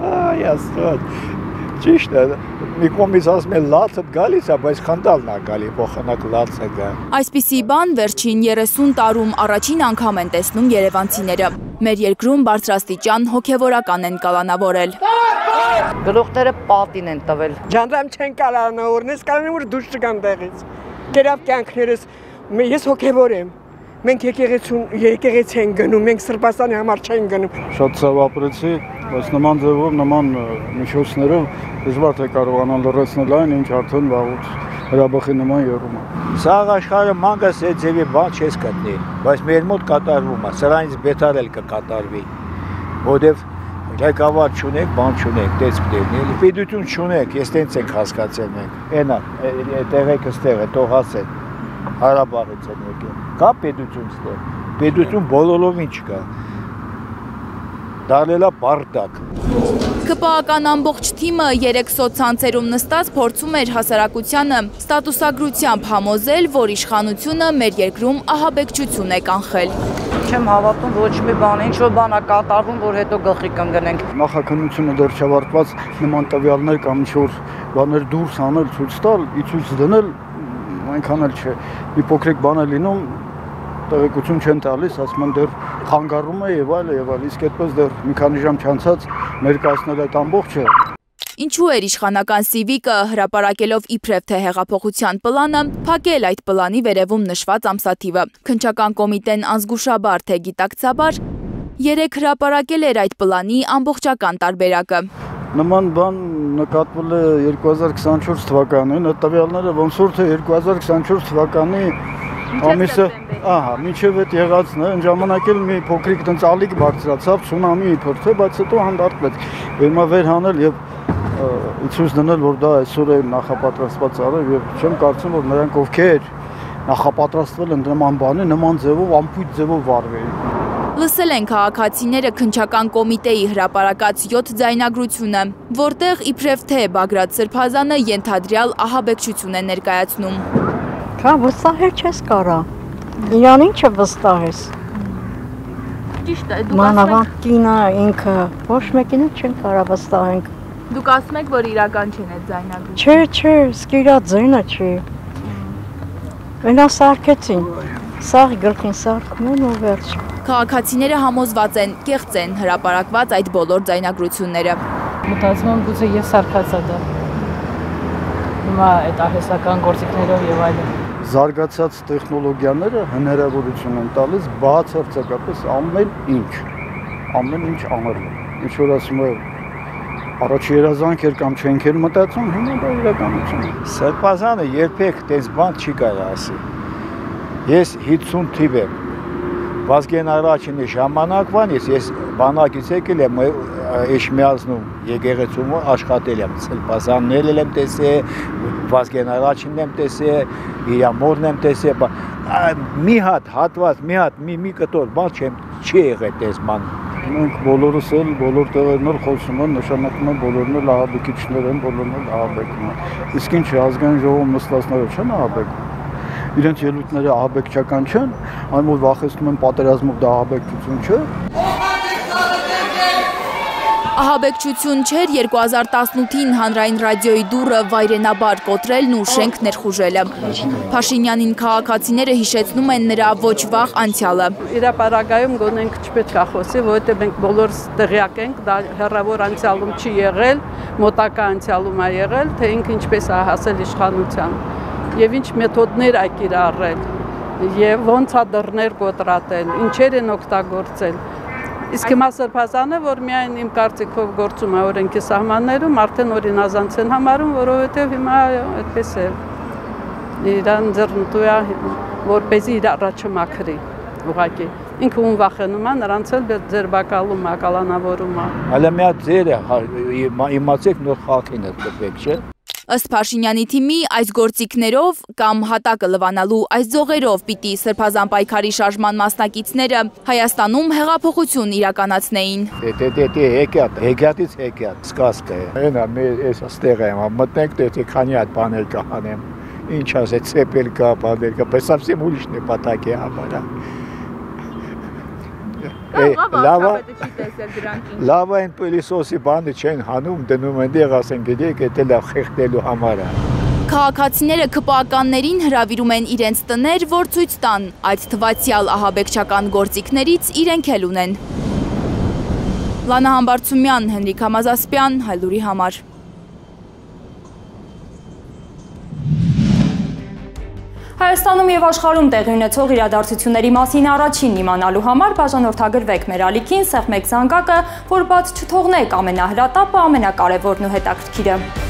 Այ աստված, ճիշտ է, մի կողմից ասում են լացը գալիս է, բայց խնդալն է գալի, փոխանակ լացը գա։ Այսպիսի բան վերջին 30 տարում առաջին անգամ են տեսնում երևանցիները։ Մեր երկրում բարձրաստիճան հոգևորական են կալանավորել։ Գլուխները պատին են տվել։ Ջանդրամ չեն կալանավորնես, կալանավորը որ դուրս չգան տեղից։ Գերավ կյանքներս, ես հոգևոր եմ։ Մենք եկեղեցի են գնում, մենք Սրբաստանի համար չեն գնում։ Շատ ցավ ապրեցի, բայց նման ձևով, նման միջոցներով դժվար է կարողանալ լրացնել այն, ինչ արդեն վաղուց հրաբխի նման եղում է։ Սա աշխարհը մանգս այդ ձևի բան չես գտնի, բայց մեր մոտ կատարվում է, սրանից բետար էլ կկատարվի, որովհետև ղեկավար չունեք, բան չունեք, տեսք դերնի, էլի պետություն չունեք, ես տենց ենք հասկացել մենք, այնա, տեղեկը ստեղ է, թողացել, Հարաբաղից են եկել, կա պետություն ստեղ, պետություն բոլորովին չկա, դարել է բարդակ։ ԿՊԱ-ական ամբողջ թիմը 3 սոցցանցերում նստած փորձում էր հասարակությանը ստատուսագրությամբ համոզել, որ իշխանությունը մեր երկրում ահաբեկչություն է կանխել։ Չեմ հավատում ոչ մի բան, ինչ-որ բան է կատարվում, որ հետո գլխի կընկնենք։ Նախաքննությունը դեռ չավարտված նման տվյալներ կամ ինչ-որ բաներ դուրս անել, ցույց տալ, ցույց դնել, այնքան էլ չէ։ Մի փոքրիկ բան է լինում, տեղեկություն չեն տալիս, ասում են դեռ խանգարում է եւ այլ, իսկ այդպես դեռ մի քանի ժամ չանցած ներկայացնել այդ ամբողջը։ Ինչու էր իշխանական Սիվիկը հրապարակելով իբրև թե հեղափոխության պլանը, փակել այդ պլանի վերևում նշված ամսաթիվը։ Քննչական կոմիտեն անզգուշաբար թե գիտակցաբար 3 հրապարակել էր այդ պլանի ամբողջական տարբերակը։ Նման բան նկատվել է 2024 թվականին, այդ տվյալները ոնց որ թե 2024 թվականի ամիսը, մինչև այդ եղածն է, այն ժամանակ էլ մի փոքրիկ տենց ալիք բարձրացավ, ցունամի իբր թե, բայց հետո հանդարտվեց։ Հիմա վեր հանել եւ ցույց դնել, որ դա այսօր է նախապատրաստված արել եւ չեմ կարծում, որ նրանք ովքեր նախապատրաստվել են նման բանի, նման ձևով, ամփոփ ձևով վարվեին։ Լսել են քաղաքացիները քննչական կոմիտեի հրապարակած 7 ձայնագրությունը, որտեղ իբրև թե Բագրատ Սրբազանը ենթադրյալ ահաբեկչություն է ներկայացնում։ Կա վստահել չես կարա, իրան ինչը վստահես։ Ճիշտ է, դուք մանավանդ կինը ինքը, ոչ մեկին չեն կարա վստահենք։ Դուք ասում եք, որ իրական չեն այդ ձայնագրությունը։ Չէ, սկիրա ձայնը չի։ Վենա սարքեցին, սաղ գլխին սարքում են ու վերջ։ Քաղաքացիները համոզված են, կեղծ են հրապարակված այդ բոլոր ձայնագրությունները։ Մտածում եմ գուցե ես սարքացա դա։ Հիմա այդ արհեստական գործիքներով եւ այլն։ Զարգացած տեխնոլոգիաները հնարավորություն են տալիս բացարձակապես ամեն ինչ անել։ Ինչ որ ասում եմ, առաջ երազանք էր կամ չենք էր մտածում, հիմա դա իրականություն է։ Սրբազանը երբեք տես բան չի կարող ասի։ Ես 50 թիվ եմ։ Վազգեն առաջինի ժամանակվան ես բանակից եկել եմ Էշմիածնում եկեղեցում աշխատել եմ, Սրբազաններ եմ տեսել, Վազգեն առաջինն եմ տեսել, իր մորն եմ տեսել, մի հատ հատված, մի կտոր բան չի եղել տես բան։ Մենք բոլորս էլ բոլոր տեղերն էլ խոսում են, նշանակում են բոլորն էլ ահաբեկիչներ են, բոլորն էլ ահաբեկում են։ Իսկ ինչ ազգային ժողովում նստվածները չեն ահաբեկում։ Իրենց ելույթները ահաբեկչական չեն, այն որ վախեցնում են պատերազմով դա ահաբեկչություն չէ։ Ահաբեկչություն չէր 2018-ին հանրային ռադիոյի դուռը վայրենաբար կոտրելն ու շենք ներխուժելը։ Փաշինյանին քաղաքացիները հիշեցնում են նրա ոչ վաղ անցյալը։ Իրապարագայում գոնենք չպետք է խոսի, որովհետև մենք բոլորս տեղյակ ենք, դա հեռավոր անցյալում չի եղել, մոտակա անցյալում է եղել, թե ինքը ինչպես է հասել իշխանության եւ ինչ մեթոդներ է կիրառել եւ ոնց է դռներ կոտրատել, ինչեր են օգտագործել։ Իսկ հիմա Սրբազանը, որ միայն իմ կարծիքով գործում է օրենքի սահմաններում, արդեն օրինազանց են համարում, որովհետև հիմա այդպես է իրան ձեռնտու է, որպեսզի իր առաջը մաքրի, ուղղակի։ Ինքը ում վախենում է, նրանց էլ ձերբակալում է, կալանավորում է։ Հələ մի հատ ձեր է, իմացեք նոր խաղին է տպեք, չէ՞։ Ըստ Փաշինյանի թիմի այս գործիքներով կամ հատակը լվանալու այս ձողերով պիտի Սրբազան պայքարի շարժման մասնակիցները Հայաստանում հեղափոխություն իրականացնեին։ Հեքիաթից սկազք է։ Այնա ես ստեղ եմ, մտնեք դե քանի հատ բաներ կանեմ։ Ինչ ասեց, ծեպել կա, բաներ կա, բայց совсем ուրիշ նպատակ է համար։ Քաղաքապետը չի տեսել դրանք ինչ։ Լավ այն պիլիսոսի բանը չեն հանում, դնում են դեղ ասեն գիտեք, դա լավ խեղդելու համար է։ Քաղաքացիները ԿՊԱ-կաններին հրավիրում են իրենց տներ, որ ցույց տան այդ թվացյալ ահաբեկչական գործիքներից իրենք էլ ունեն։ Լանա Համբարձումյան, Հենրիկ Համազասպյան, Հայլուրի համար։ Հայաստանում և աշխարհում տեղի ունեցող իրադարձությունների մասին առաջին իմանալու համար բաժանորդագրվեք մեր ալիքին, սեղմեք զանգակը, որ բաց չթողնեք ամենահրատապը, ամենակարևորն ու հետաքրքիրը։